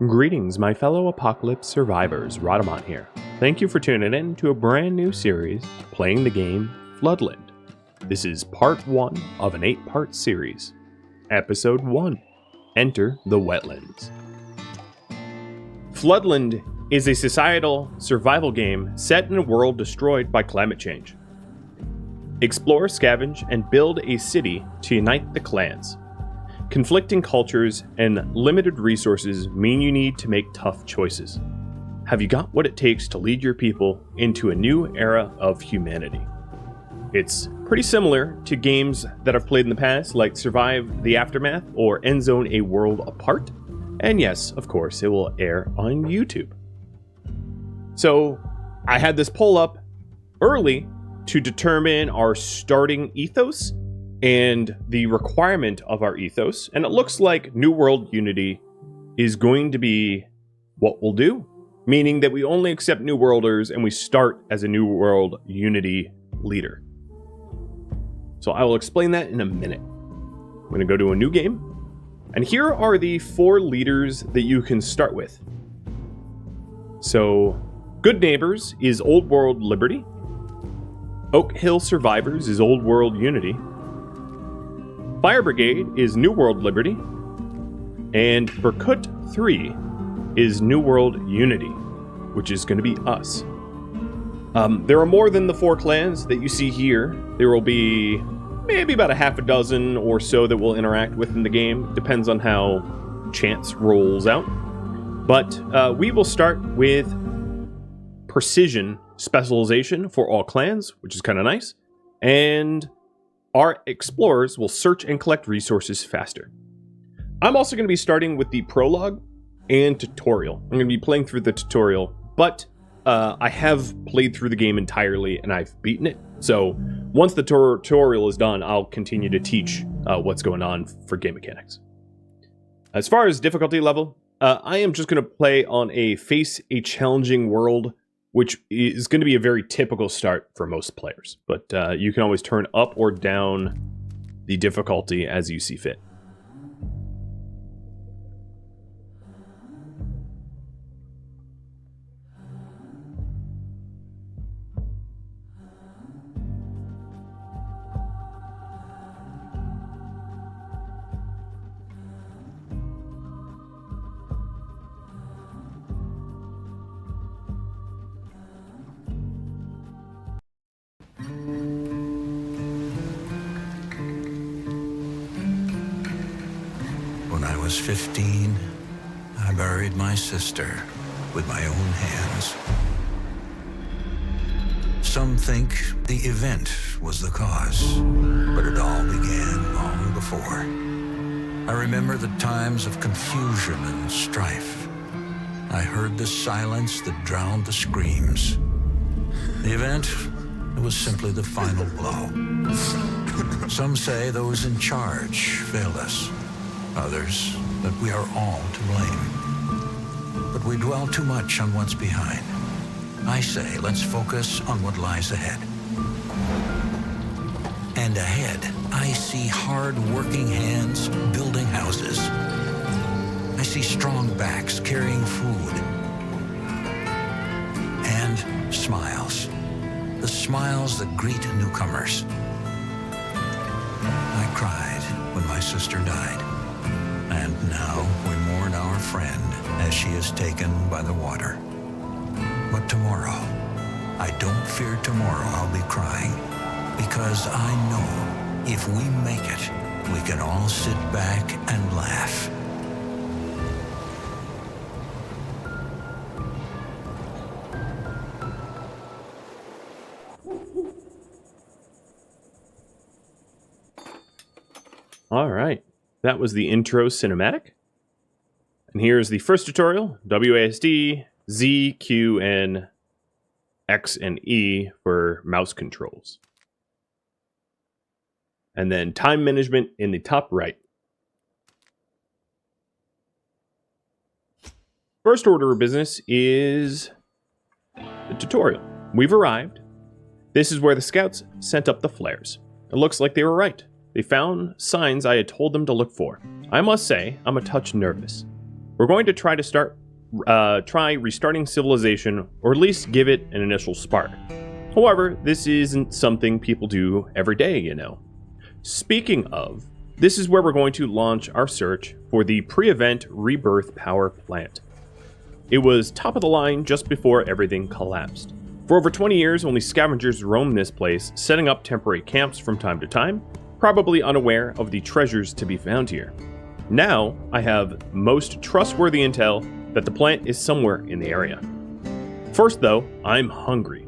Greetings, my fellow apocalypse survivors. Rodamont here. Thank you for tuning in to a brand new series playing the game Floodland. This is part 1 of an 8-part series. Episode 1. Enter the Wetlands. Floodland is a societal survival game set in a world destroyed by climate change. Explore, scavenge, and build a city to unite the clans. Conflicting cultures and limited resources mean you need to make tough choices. Have you got what it takes to lead your people into a new era of humanity? It's pretty similar to games that I've played in the past, like Survive the Aftermath or Endzone A World Apart. And yes, of course, it will air on YouTube. So I had this poll up early to determine our starting ethos and the requirement of our ethos, and it looks like New World Unity is going to be what we'll do, meaning that we only accept New Worlders and we start as a New World Unity leader. So I will explain that in a minute. I'm going to go to a new game, and here are the 4 leaders that you can start with. So, Good Neighbors is Old World Liberty. Oak Hill Survivors is Old World Unity. Fire Brigade is New World Liberty, and Berkut 3 is New World Unity, which is going to be us. There are more than the 4 clans that you see here. There will be maybe about a half a dozen or so that we'll interact with in the game. Depends on how chance rolls out. But we will start with precision specialization for all clans, which is kind of nice, and our explorers will search and collect resources faster. I'm also going to be starting with the prologue and tutorial. I'm going to be playing through the tutorial, but I have played through the game entirely and I've beaten it. So once the tutorial is done, I'll continue to teach what's going on for game mechanics. As far as difficulty level, I am just going to play on a face a challenging world, which is going to be a very typical start for most players. But you can always turn up or down the difficulty as you see fit. When I was 15, I buried my sister with my own hands. Some think the event was the cause, but it all began long before. I remember the times of confusion and strife. I heard the silence that drowned the screams. The event, it was simply the final blow. Some say those in charge failed us. Others, that we are all to blame. But we dwell too much on what's behind. I say, let's focus on what lies ahead. And ahead, I see hard-working hands building houses. I see strong backs carrying food. And smiles. The smiles that greet newcomers. I cried when my sister died. And now we mourn our friend as she is taken by the water. But tomorrow, I don't fear tomorrow I'll be crying, because I know if we make it, we can all sit back and laugh. All right. That was the intro cinematic. And here's the first tutorial, WASD, Z, Q, and X and E for mouse controls. And then time management in the top right. First order of business is the tutorial. We've arrived. This is where the scouts sent up the flares. It looks like they were right. They found signs I had told them to look for. I must say, I'm a touch nervous. We're going to try restarting civilization, or at least give it an initial spark. However, this isn't something people do every day, you know. Speaking of, this is where we're going to launch our search for the pre-event rebirth power plant. It was top of the line just before everything collapsed. For over 20 years, only scavengers roamed this place, setting up temporary camps from time to time, probably unaware of the treasures to be found here. Now, I have most trustworthy intel that the plant is somewhere in the area. First though, I'm hungry.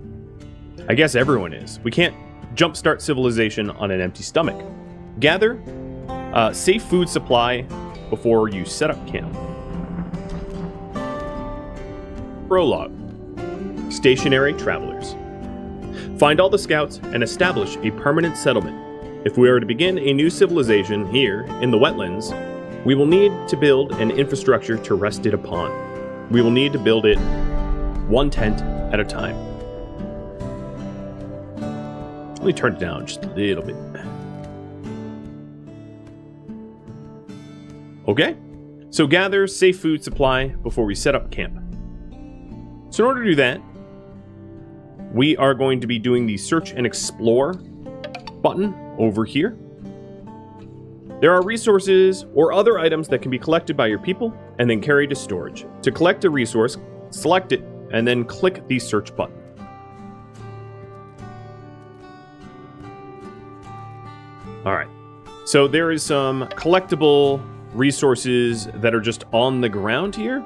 I guess everyone is. We can't jumpstart civilization on an empty stomach. Gather safe food supply before you set up camp. Prologue. Stationary travelers. Find all the scouts and establish a permanent settlement. If we are to begin a new civilization here in the Wetlands, we will need to build an infrastructure to rest it upon. We will need to build it one tent at a time. Let me turn it down just a little bit. Okay, so gather safe food supply before we set up camp. So in order to do that, we are going to be doing the search and explore button over here. There are resources or other items that can be collected by your people and then carried to storage. To collect a resource, select it and then click the search button. Alright, so there is some collectible resources that are just on the ground here.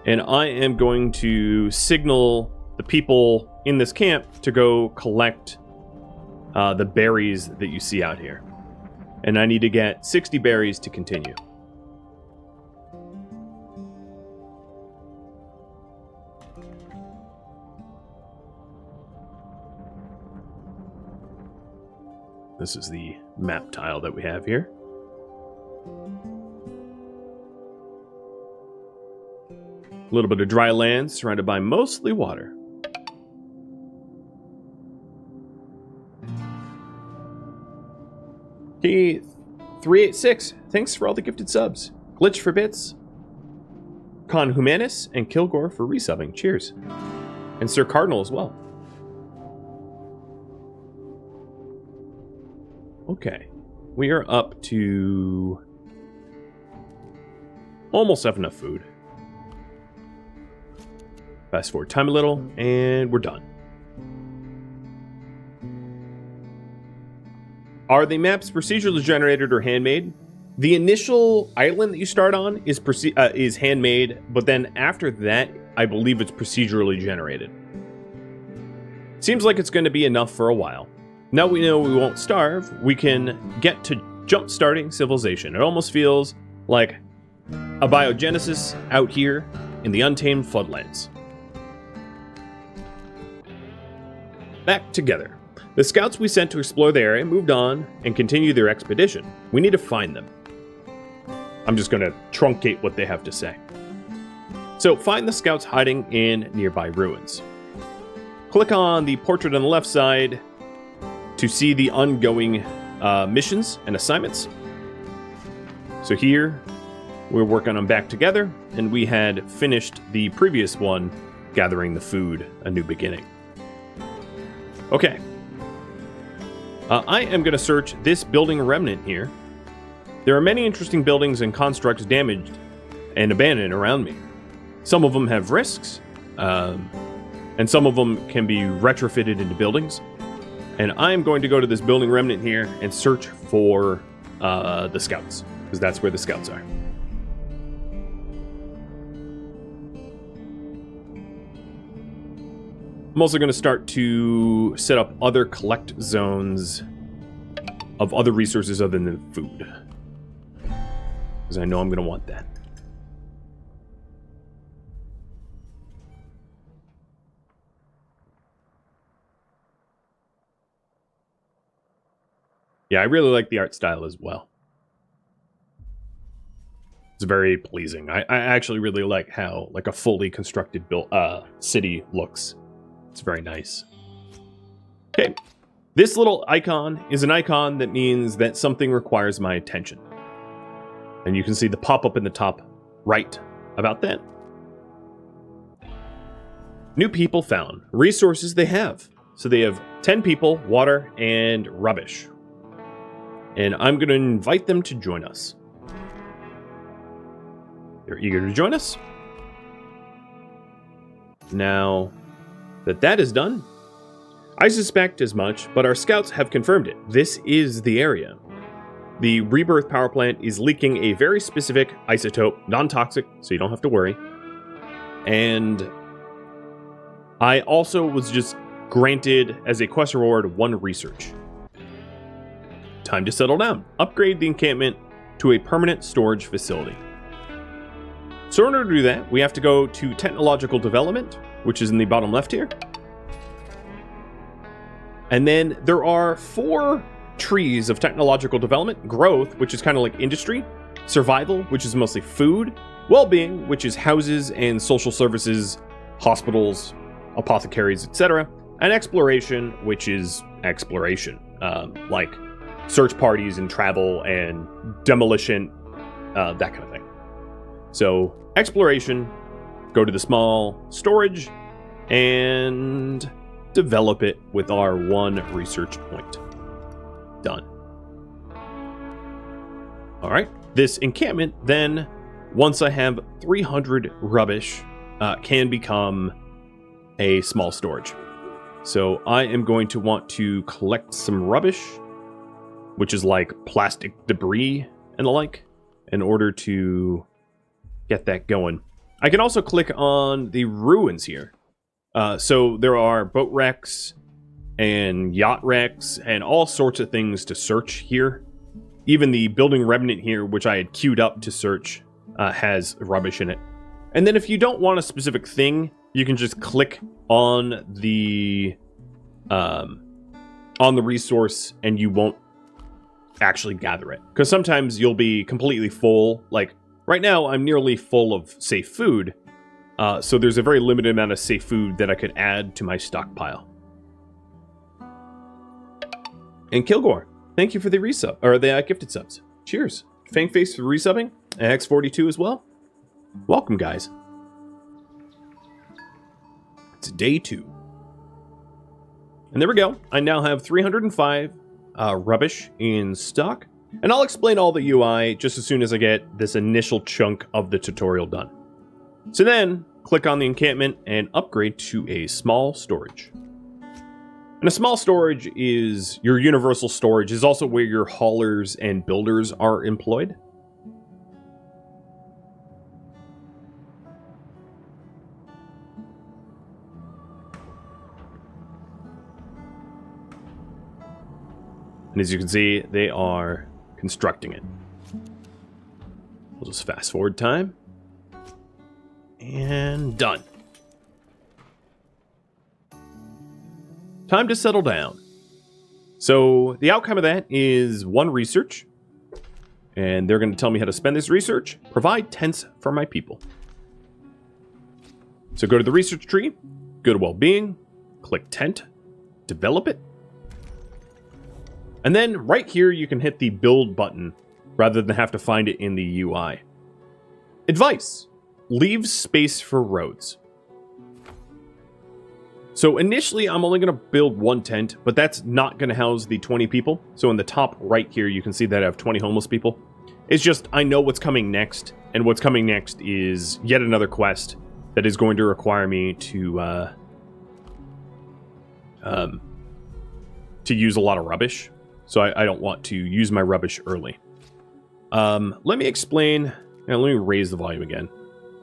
And I am going to signal the people in this camp to go collect the berries that you see out here. And I need to get 60 berries to continue. This is the map tile that we have here. A little bit of dry land surrounded by mostly water. Okay, 386, thanks for all the gifted subs. Glitch for bits. Con Humanus and Kilgore for resubbing. Cheers. And Sir Cardinal as well. Okay, we are up to almost have enough food. Fast forward time a little, and we're done. Are the maps procedurally generated or handmade? The initial island that you start on is handmade, but then after that, I believe it's procedurally generated. Seems like it's going to be enough for a while. Now we know we won't starve, we can get to jump-starting civilization. It almost feels like a biogenesis out here in the untamed Floodlands. Back together. The scouts we sent to explore the area moved on and continue their expedition. We need to find them. I'm just going to truncate what they have to say. So find the scouts hiding in nearby ruins. Click on the portrait on the left side to see the ongoing missions and assignments. So here, we're working on Back Together, and we had finished the previous one, Gathering the Food, A New Beginning. Okay. I am going to search this building remnant here. There are many interesting buildings and constructs damaged and abandoned around me. Some of them have risks, and some of them can be retrofitted into buildings. And I'm going to go to this building remnant here and search for the scouts, because that's where the scouts are. I'm also going to start to set up other collect zones of other resources other than food, because I know I'm going to want that. Yeah, I really like the art style as well. It's very pleasing. I actually really like how like a fully constructed city looks. It's very nice. Okay, this little icon is an icon that means that something requires my attention. And you can see the pop-up in the top right about that. New people found. Resources they have. So they have 10 people, water, and rubbish. And I'm going to invite them to join us. They're eager to join us. Now that that is done, I suspect as much, but our scouts have confirmed it. This is the area. The rebirth power plant is leaking a very specific isotope, non-toxic, so you don't have to worry. And I also was just granted as a quest reward 1 research. Time to settle down. Upgrade the encampment to a permanent storage facility. So in order to do that, we have to go to technological development, which is in the bottom left here. And then there are 4 trees of technological development: growth, which is kind of like industry; survival, which is mostly food; well-being, which is houses and social services, hospitals, apothecaries, etc., and exploration, which is exploration, like search parties and travel and demolition, that kind of thing. So exploration, go to the small storage, and develop it with our 1 research point. Done. All right. This encampment then, once I have 300 rubbish, can become a small storage. So I am going to want to collect some rubbish, which is like plastic debris and the like, in order to get that going. I can also click on the ruins here. So there are boat wrecks and yacht wrecks and all sorts of things to search here. Even the building remnant here, which I had queued up to search, has rubbish in it. And then if you don't want a specific thing, you can just click on the resource and you won't actually gather it. Because sometimes you'll be completely full. Like right now, I'm nearly full of safe food. So there's a very limited amount of safe food that I could add to my stockpile. And Kilgore, thank you for the resub, or the gifted subs. Cheers. Fangface for resubbing, and X42 as well. Welcome, guys. It's day 2. And there we go. I now have 305 rubbish in stock. And I'll explain all the UI just as soon as I get this initial chunk of the tutorial done. So then, click on the encampment and upgrade to a small storage. And a small storage is your universal storage, is also where your haulers and builders are employed. And as you can see, they are constructing it. We'll just fast forward time. And done. Time to settle down. So the outcome of that is 1 research. And they're going to tell me how to spend this research. Provide tents for my people. So go to the research tree, go to well-being, click tent, develop it. And then right here you can hit the build button rather than have to find it in the UI. Advice. Leave space for roads. So initially I'm only going to build 1 tent, but that's not going to house the 20 people. So in the top right here you can see that I have 20 homeless people. It's just I know what's coming next, and what's coming next is yet another quest that is going to require me to use a lot of rubbish. So I don't want to use my rubbish early. Let me explain. Now, let me raise the volume again.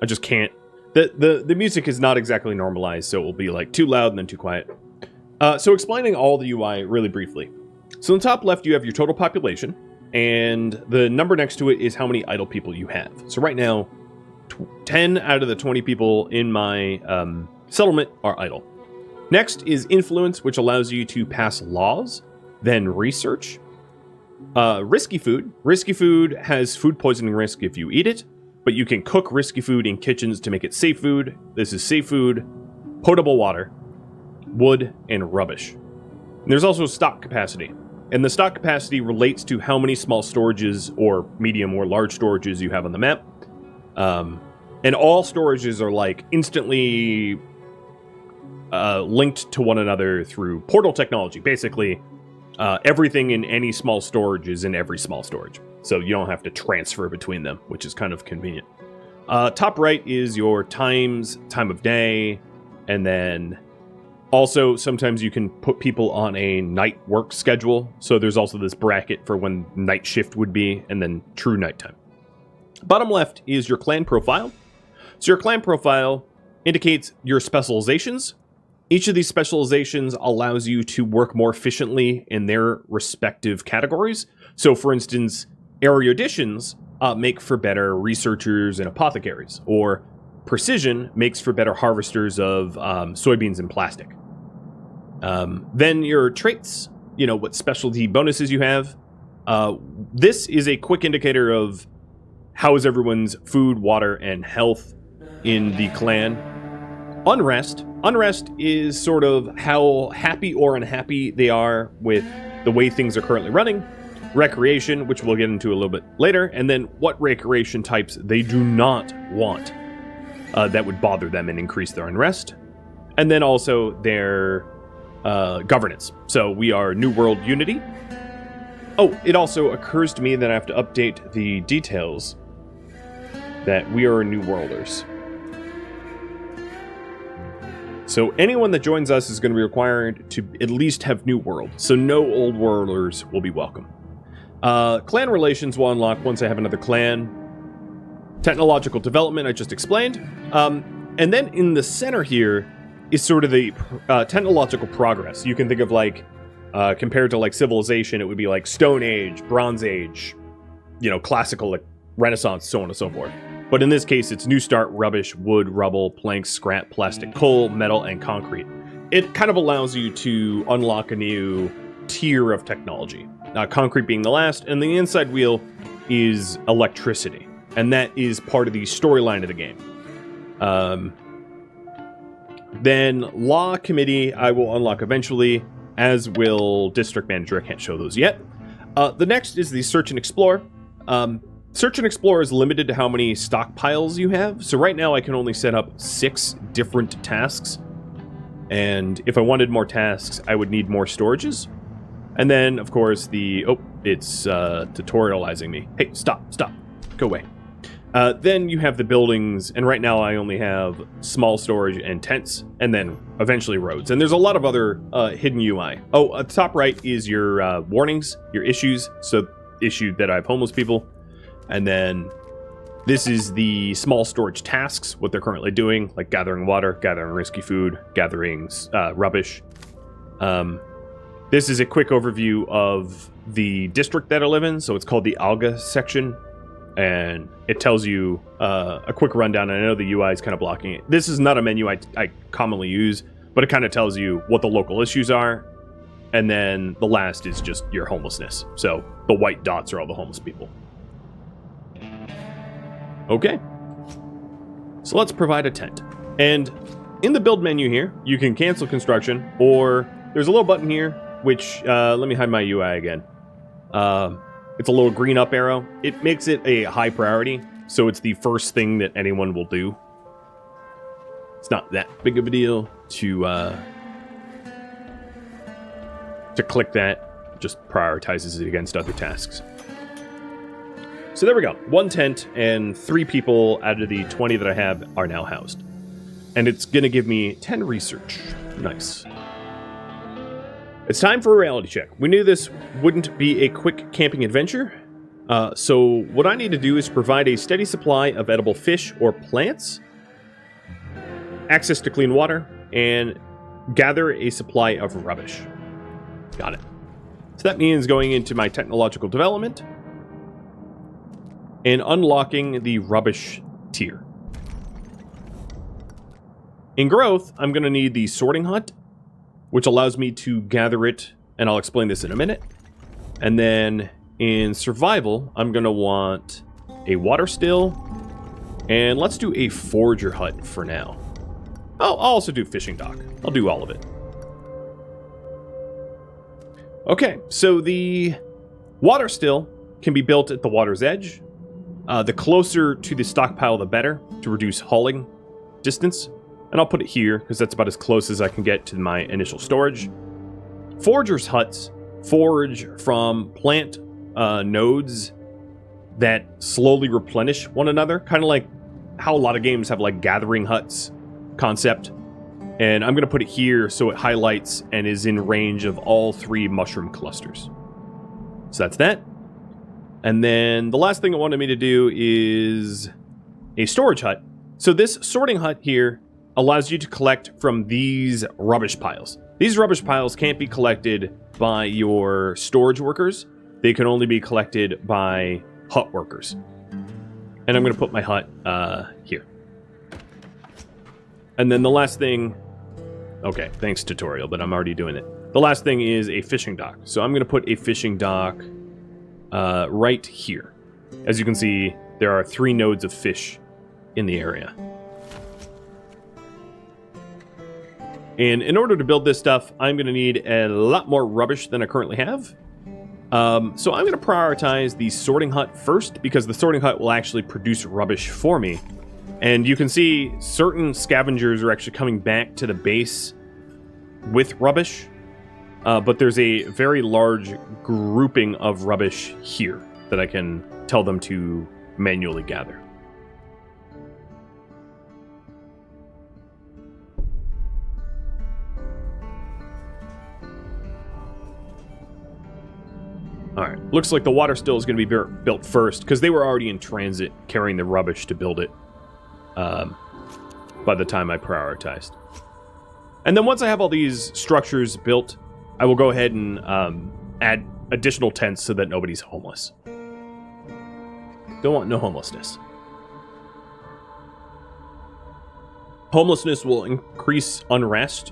I just can't. The music is not exactly normalized, so it will be like too loud and then too quiet. So explaining all the UI really briefly. So on the top left, you have your total population, and the number next to it is how many idle people you have. So right now, 10 out of the 20 people in my settlement are idle. Next is influence, which allows you to pass laws. Then research. Risky food. Risky food has food poisoning risk if you eat it, but you can cook risky food in kitchens to make it safe food. This is safe food, potable water, wood, and rubbish. And there's also stock capacity. And the stock capacity relates to how many small storages or medium or large storages you have on the map. And all storages are like instantly linked to one another through portal technology. Basically, everything in any small storage is in every small storage. So you don't have to transfer between them, which is kind of convenient. Top right is your time of day, and then also sometimes you can put people on a night work schedule. So there's also this bracket for when night shift would be, and then true nighttime. Bottom left is your clan profile. So your clan profile indicates your specializations. Each of these specializations allows you to work more efficiently in their respective categories. So for instance, eruditions make for better researchers and apothecaries, or precision makes for better harvesters of soybeans and plastic. Then your traits, what specialty bonuses you have. This is a quick indicator of how is everyone's food, water, and health in the clan. Unrest is sort of how happy or unhappy they are with the way things are currently running. Recreation, which we'll get into a little bit later, and then what recreation types they do not want that would bother them and increase their unrest. And then also their governance. So we are New World Unity. Oh, it also occurs to me that I have to update the details that we are New Worlders. So anyone that joins us is going to be required to at least have New World. So no Old Worlders will be welcome. Clan relations will unlock once I have another clan. Technological development, I just explained. And then in the center here is sort of the technological progress. You can think of like, compared to like civilization, it would be like Stone Age, Bronze Age, classical, like Renaissance, so on and so forth. But in this case, it's new start, rubbish, wood, rubble, planks, scrap, plastic, coal, metal, and concrete. It kind of allows you to unlock a new tier of technology. Concrete being the last, and the inside wheel is electricity. And that is part of the storyline of the game. Then Law Committee I will unlock eventually, as will District Manager. I can't show those yet. The next is the Search and Explore. Search and Explore is limited to how many stockpiles you have. So right now I can only set up 6 different tasks. And if I wanted more tasks, I would need more storages. And then, of course, it's tutorializing me. Hey, stop, go away. Then you have the buildings, and right now I only have small storage and tents, and then eventually roads. And there's a lot of other hidden UI. Oh, at the top right is your warnings, your issues. So issue that I have homeless people. And then this is the small storage tasks, what they're currently doing, like gathering water, gathering risky food, gathering rubbish. This is a quick overview of the district that I live in. So it's called the Alga section. And it tells you a quick rundown. And I know the UI is kind of blocking it. This is not a menu I commonly use, but it kind of tells you what the local issues are. And then the last is just your homelessness. So the white dots are all the homeless people. Okay, so let's provide a tent. And in the build menu here, you can cancel construction, or there's a little button here, which, let me hide my UI again. It's a little green up arrow. It makes it a high priority, so it's the first thing that anyone will do. It's not that big of a deal to click that. Just prioritizes it against other tasks. So there we go. 1 tent and 3 people out of the 20 that I have are now housed. And it's going to give me 10 research. Nice. It's time for a reality check. We knew this wouldn't be a quick camping adventure. So what I need to do is provide a steady supply of edible fish or plants, access to clean water, and gather a supply of rubbish. Got it. So that means going into my technological development and unlocking the rubbish tier. In growth, I'm going to need the sorting hut, which allows me to gather it, and I'll explain this in a minute. And then in survival, I'm going to want a water still, and let's do a forager hut for now. Oh, I'll also do fishing dock. I'll do all of it. Okay, so the water still can be built at the water's edge. The closer to the stockpile, the better, to reduce hauling distance. And I'll put it here, because that's about as close as I can get to my initial storage. Foragers' huts forage from plant nodes that slowly replenish one another, kind of like how a lot of games have like gathering huts concept. And I'm going to put it here so it highlights and is in range of all 3 mushroom clusters. So that's that. And then the last thing it wanted me to do is a storage hut. So this sorting hut here allows you to collect from these rubbish piles. These rubbish piles can't be collected by your storage workers. They can only be collected by hut workers. And I'm going to put my hut here. And then the last thing... Okay, thanks tutorial, but I'm already doing it. The last thing is a fishing dock. So I'm going to put a fishing dock right here. As you can see, there are 3 nodes of fish in the area. And in order to build this stuff, I'm going to need a lot more rubbish than I currently have. So I'm going to prioritize the sorting hut first, because the sorting hut will actually produce rubbish for me. And you can see certain scavengers are actually coming back to the base with rubbish. But there's a very large grouping of rubbish here that I can tell them to manually gather. Alright, looks like the water still is going to be built first, because they were already in transit carrying the rubbish to build it by the time I prioritized. And then once I have all these structures built, I will go ahead and add additional tents so that nobody's homeless. Don't want no homelessness. Homelessness will increase unrest,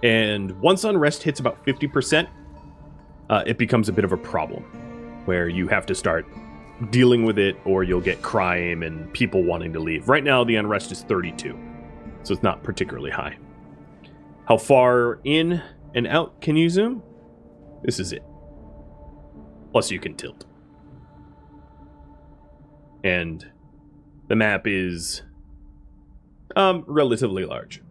and once unrest hits about 50%, it becomes a bit of a problem, where you have to start dealing with it, or you'll get crime and people wanting to leave. Right now, the unrest is 32, so it's not particularly high. How far in and out can you zoom? This is it. Plus, you can tilt. And the map is relatively large.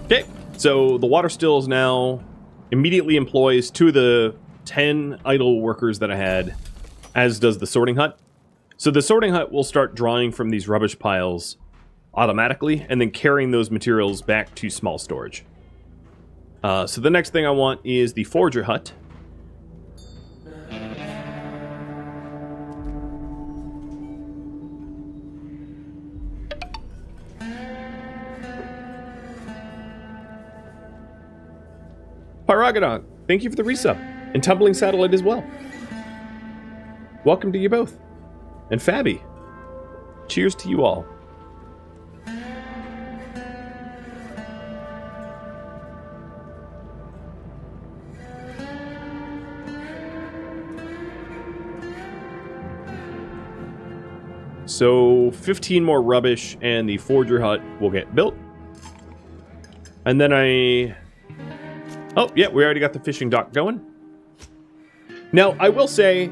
Okay, so the water stills now immediately employs 2 of the 10 idle workers that I had, as does the sorting hut. So the sorting hut will start drawing from these rubbish piles automatically, and then carrying those materials back to small storage. So the next thing I want is the forager hut. Pyrogodon, thank you for the resub, and Tumbling Satellite as well. Welcome to you both. And Fabby, cheers to you all. So 15 more rubbish and the forager hut will get built. And then oh, yeah, we already got the fishing dock going. Now, I will say,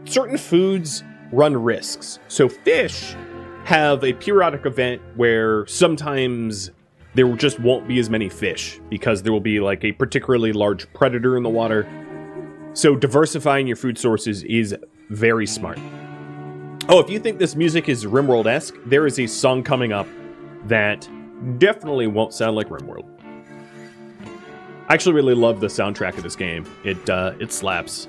certain foods run risks. So fish have a periodic event where sometimes there just won't be as many fish because there will be like a particularly large predator in the water. So diversifying your food sources is very smart. Oh, if you think this music is RimWorld-esque, there is a song coming up that definitely won't sound like RimWorld. I actually really love the soundtrack of this game. It slaps.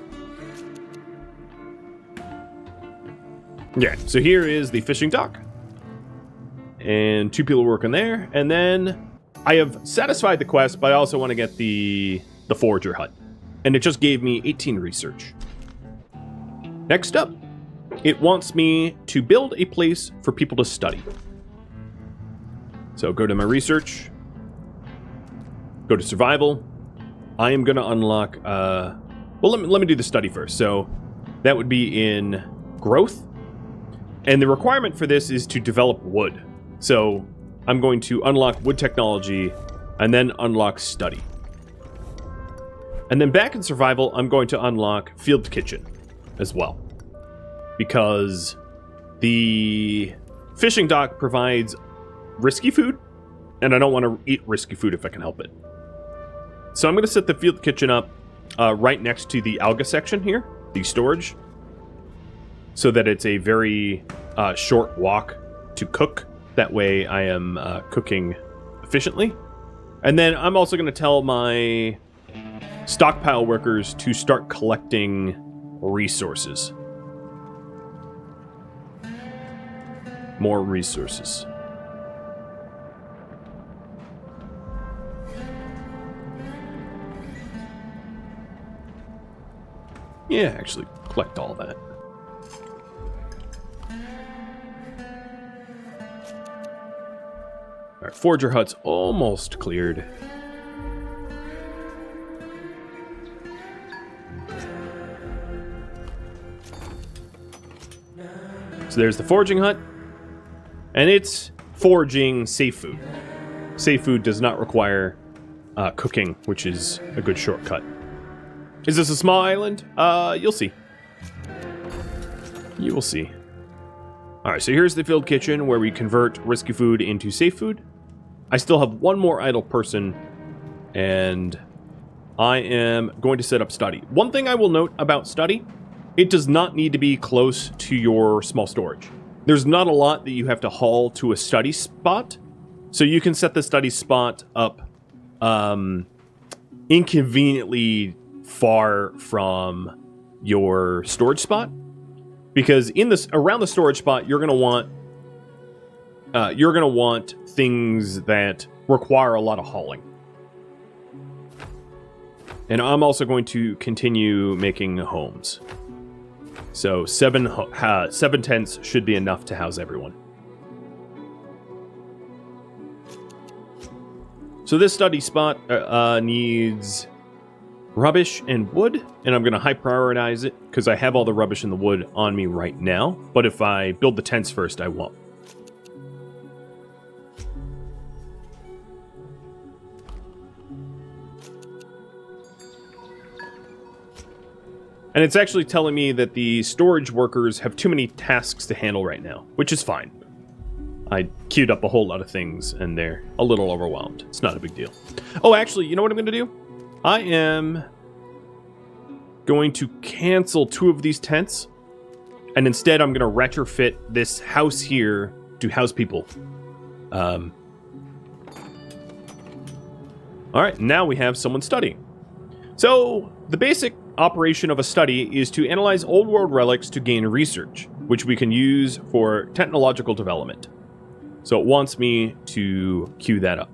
Yeah, so here is the fishing dock. And 2 people working there. And then I have satisfied the quest, but I also want to get the forager hut. And it just gave me 18 research. Next up, it wants me to build a place for people to study. So go to my research. Go to survival. I am going to unlock... well, let me do the study first. So that would be in growth. And the requirement for this is to develop wood. So I'm going to unlock wood technology And then unlock study. And then back in survival, I'm going to unlock field kitchen as well. Because the fishing dock provides risky food, and I don't want to eat risky food if I can help it. So I'm going to set the field kitchen up right next to the alga section here, the storage, so that it's a very short walk to cook. That way I am cooking efficiently. And then I'm also going to tell my stockpile workers to start collecting resources. More resources. Yeah, actually collect all that. Alright, Forger Hut's almost cleared. So there's the forging hut. And it's forging safe food. Safe food does not require cooking, which is a good shortcut. Is this a small island? You'll see. You will see. Alright, so here's the field kitchen where we convert risky food into safe food. I still have one more idle person, and I am going to set up study. One thing I will note about study, it does not need to be close to your small storage. There's not a lot that you have to haul to a study spot, so you can set the study spot up inconveniently far from your storage spot, because in this around the storage spot you're gonna want things that require a lot of hauling. And I'm also going to continue making homes. So seven tents should be enough to house everyone. So this study spot needs rubbish and wood, and I'm going to high prioritize it because I have all the rubbish and the wood on me right now. But if I build the tents first, I won't. And it's actually telling me that the storage workers have too many tasks to handle right now, which is fine. I queued up a whole lot of things, and they're a little overwhelmed. It's not a big deal. Oh, actually, you know what I'm going to do? I am going to cancel 2 of these tents, and instead I'm going to retrofit this house here to house people. All right, now we have someone studying. So, the basic operation of a study is to analyze old world relics to gain research, which we can use for technological development. So it wants me to queue that up.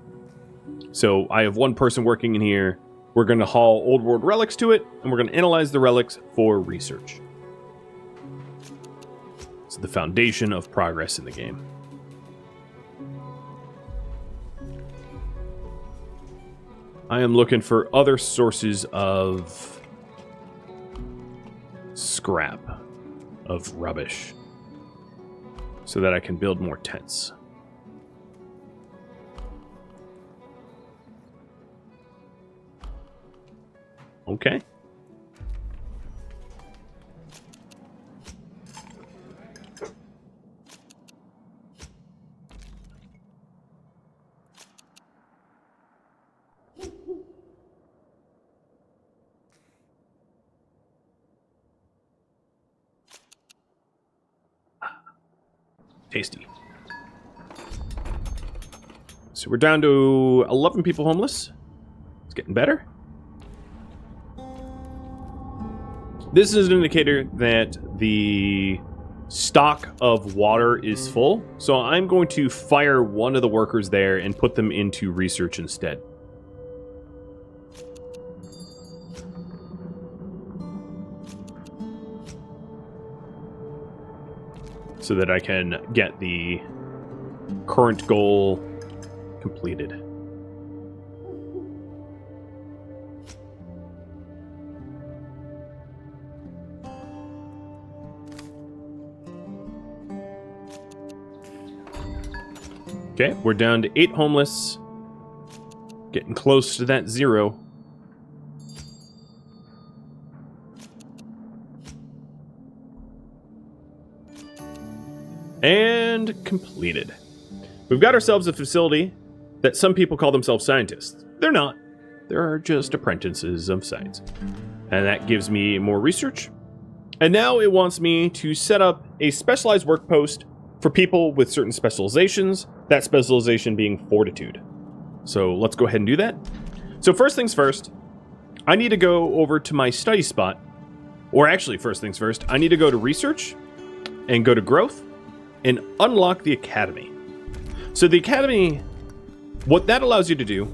So I have one person working in here. We're going to haul old world relics to it, and we're going to analyze the relics for research. It's the foundation of progress in the game. I am looking for other sources of scrap, of rubbish, so that I can build more tents. Okay. Tasty. So we're down to 11 people homeless. It's getting better. This is an indicator that the stock of water is full. So I'm going to fire one of the workers there and put them into research instead. So that I can get the current goal completed. Okay, we're down to 8 homeless. Getting close to that 0. And completed. We've got ourselves a facility that some people call themselves scientists. They're not. They're just apprentices of science. And that gives me more research. And now it wants me to set up a specialized work post for people with certain specializations, that specialization being fortitude. So let's go ahead and do that. So first things first, I need to go over to my study spot. Or actually, first things first, I need to go to research and go to growth and unlock the academy. So the academy, what that allows you to do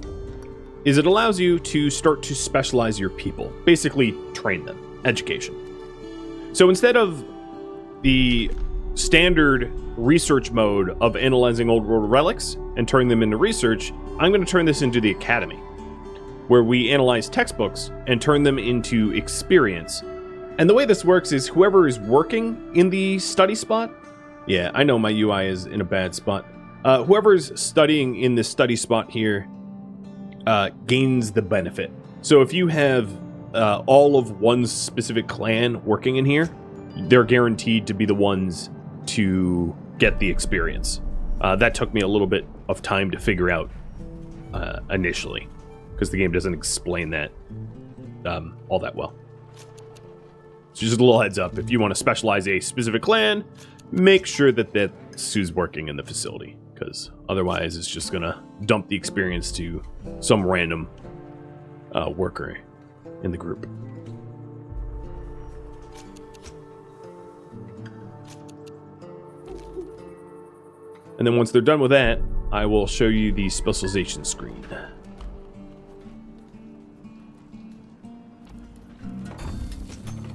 is it allows you to start to specialize your people, basically train them, education. So instead of the standard research mode of analyzing old world relics and turning them into research, I'm going to turn this into the academy, where we analyze textbooks and turn them into experience. And the way this works is whoever is working in the study spot, yeah, I know my UI is in a bad spot. Whoever's studying in this study spot here gains the benefit. So if you have all of one specific clan working in here, they're guaranteed to be the ones to get the experience. That took me a little bit of time to figure out initially, because the game doesn't explain that all that well. So just a little heads up, if you want to specialize a specific clan, make sure that that's who's working in the facility, because otherwise it's just going to dump the experience to some random worker in the group. And then once they're done with that, I will show you the specialization screen.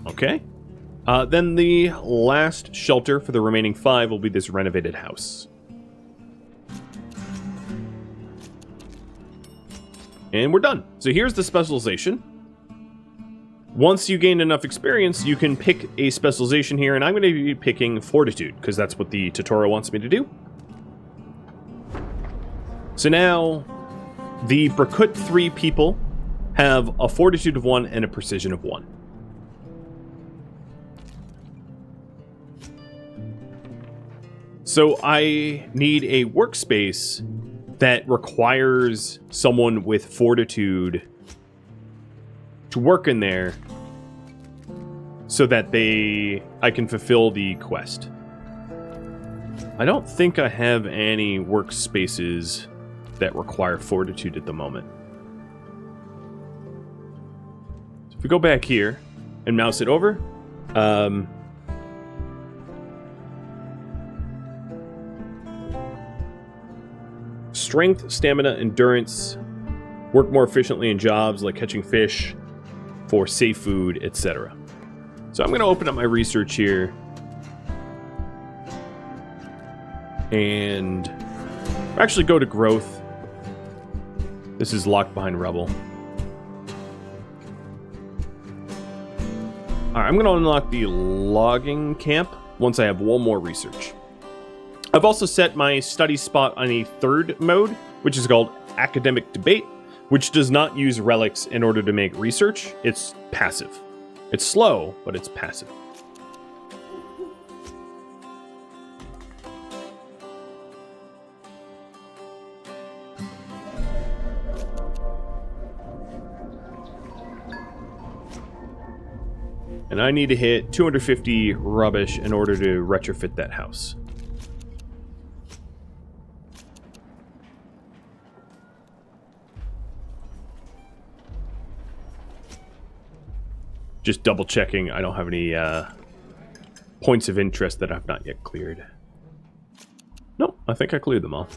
Okay. Then the last shelter for the remaining 5 will be this renovated house. And we're done. So here's the specialization. Once you gain enough experience, you can pick a specialization here, and I'm going to be picking fortitude, because that's what the tutorial wants me to do. So now, the Brakut 3 people have a fortitude of 1 and a precision of 1. So I need a workspace that requires someone with fortitude to work in there so that I can fulfill the quest. I don't think I have any workspaces that require fortitude at the moment. So if we go back here and mouse it over, strength, stamina, endurance, work more efficiently in jobs like catching fish for safe food, etc. So I'm going to open up my research here and actually go to growth. This is locked behind rubble. Alright, I'm going to unlock the logging camp once I have one more research. I've also set my study spot on a 3rd mode, which is called Academic Debate, which does not use relics in order to make research. It's passive. It's slow, but it's passive. And I need to hit 250 rubbish in order to retrofit that house. Just double checking I don't have any points of interest that I've not yet cleared. Nope, I think I cleared them all.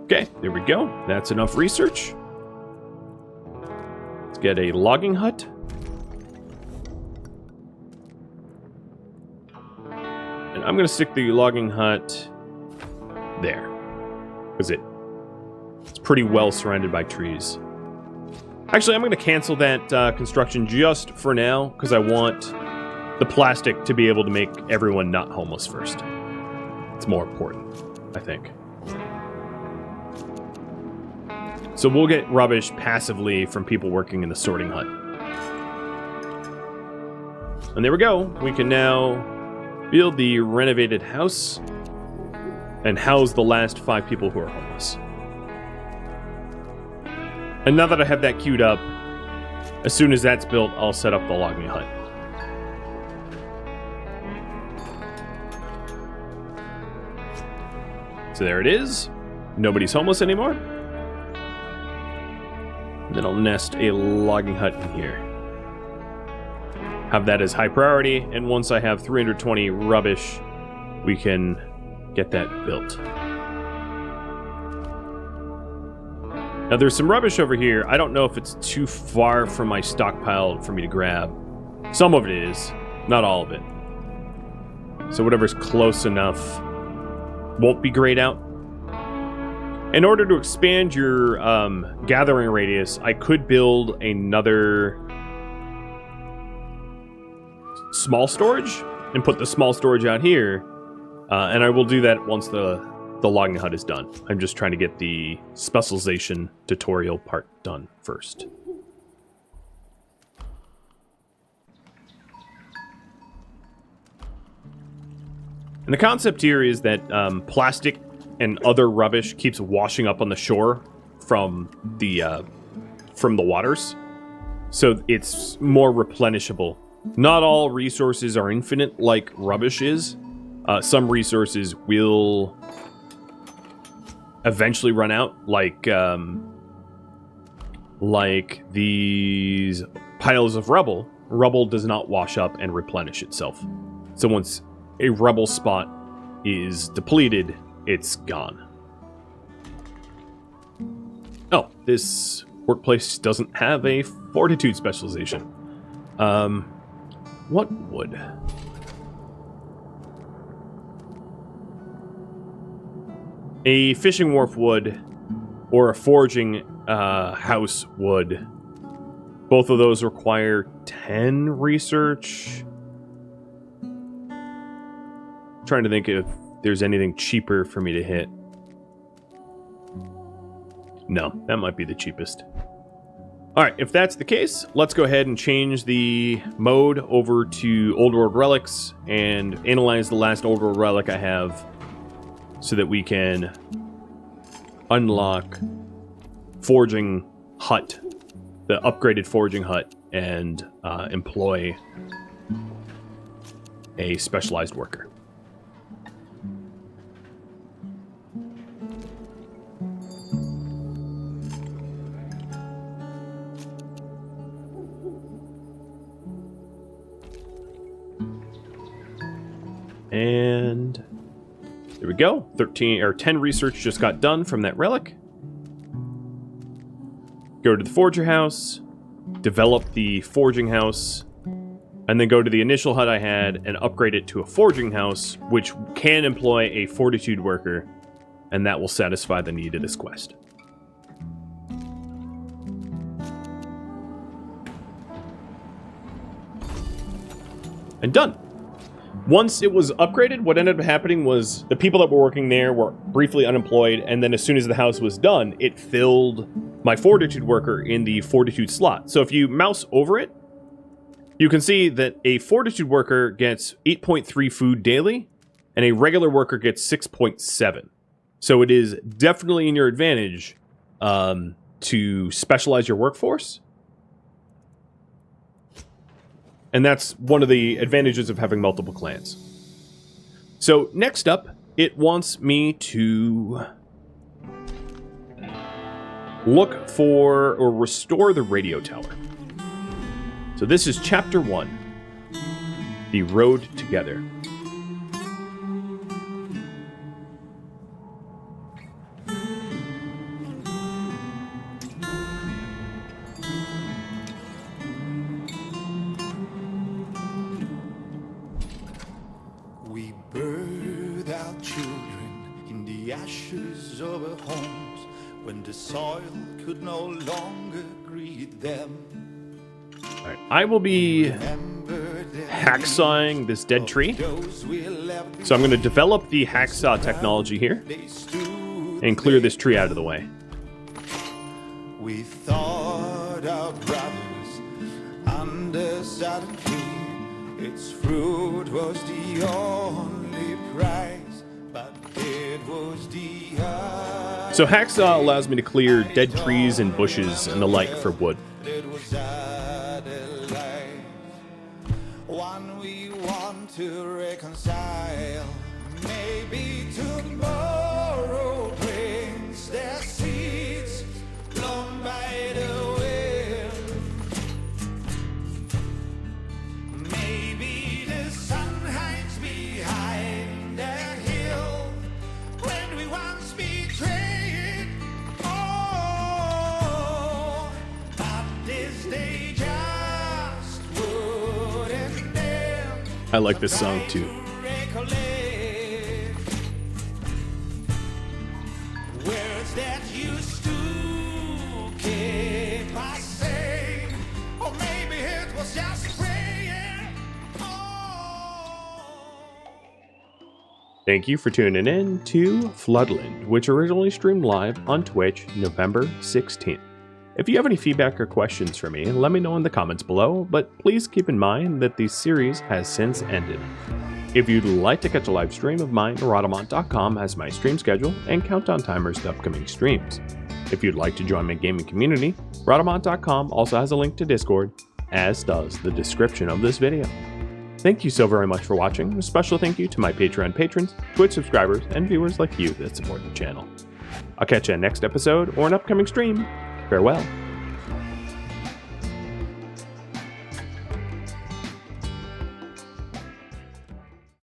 Okay, there we go. That's enough research. Let's get a logging hut. And I'm going to stick the logging hut there, because it's pretty well surrounded by trees. Actually, I'm going to cancel that construction just for now, because I want the plastic to be able to make everyone not homeless first. It's more important, I think. So we'll get rubbish passively from people working in the sorting hut. And there we go. We can now build the renovated house and house the last 5 people who are homeless. And now that I have that queued up, as soon as that's built, I'll set up the logging hut. So there it is. Nobody's homeless anymore. And then I'll nest a logging hut in here. Have that as high priority, and once I have 320 rubbish, we can get that built. Now there's some rubbish over here. I don't know if it's too far from my stockpile for me to grab. Some of it is, not all of it. So whatever's close enough won't be grayed out. In order to expand your gathering radius, I could build another small storage and put the small storage out here. And I will do that once the logging hut is done. I'm just trying to get the specialization tutorial part done first. And the concept here is that plastic and other rubbish keeps washing up on the shore from the waters, so it's more replenishable. Not all resources are infinite like rubbish is. Some resources will eventually run out, like these piles of rubble. Rubble does not wash up and replenish itself. So once a rubble spot is depleted, it's gone. Oh, this workplace doesn't have a fortitude specialization. What wood? A fishing wharf wood or a foraging house wood. Both of those require 10 research. Trying to think if there's anything cheaper for me to hit. No, that might be the cheapest. Alright, if that's the case, let's go ahead and change the mode over to Old World Relics and analyze the last Old World Relic I have so that we can unlock Forging Hut, the upgraded Forging Hut, and employ a specialized worker. And there we go. 10 research just got done from that relic. Go to the forger house, develop the forging house, and then go to the initial hut I had and upgrade it to a forging house, which can employ a fortitude worker, and that will satisfy the need of this quest. And done. Once it was upgraded, what ended up happening was the people that were working there were briefly unemployed, and then as soon as the house was done, it filled my fortitude worker in the fortitude slot. So if you mouse over it, you can see that a fortitude worker gets 8.3 food daily, and a regular worker gets 6.7. So it is definitely in your advantage to specialize your workforce. And that's one of the advantages of having multiple clans. So next up, it wants me to look for or restore the radio tower. So this is chapter 1, The Road Together. We birth our children in the ashes of our homes when the soil could no longer greet them. All right, I will be hacksawing this dead tree. So I'm going to develop the hacksaw technology here and clear this tree out of the way. We thought our brothers under certain tree, its fruit was the only prize, but it was the So hacksaw allows me to clear dead trees and bushes and the like for wood. it was our life, one we want to reconcile. Maybe tomorrow brings their seeds blown by the wind. Maybe the sun hides behind a hill when we once betrayed. Oh, but this day just wouldn't end. I like this song too. Words that used to keep us sane, or maybe it was just praying. Thank you for tuning in to Floodland, which originally streamed live on Twitch November 16th. If you have any feedback or questions for me, let me know in the comments below, but please keep in mind that the series has since ended. If you'd like to catch a live stream of mine, Rodamont.com has my stream schedule and countdown timers to upcoming streams. If you'd like to join my gaming community, Rodamont.com also has a link to Discord, as does the description of this video. Thank you so very much for watching. A special thank you to my Patreon patrons, Twitch subscribers, and viewers like you that support the channel. I'll catch you in next episode or an upcoming stream. Farewell.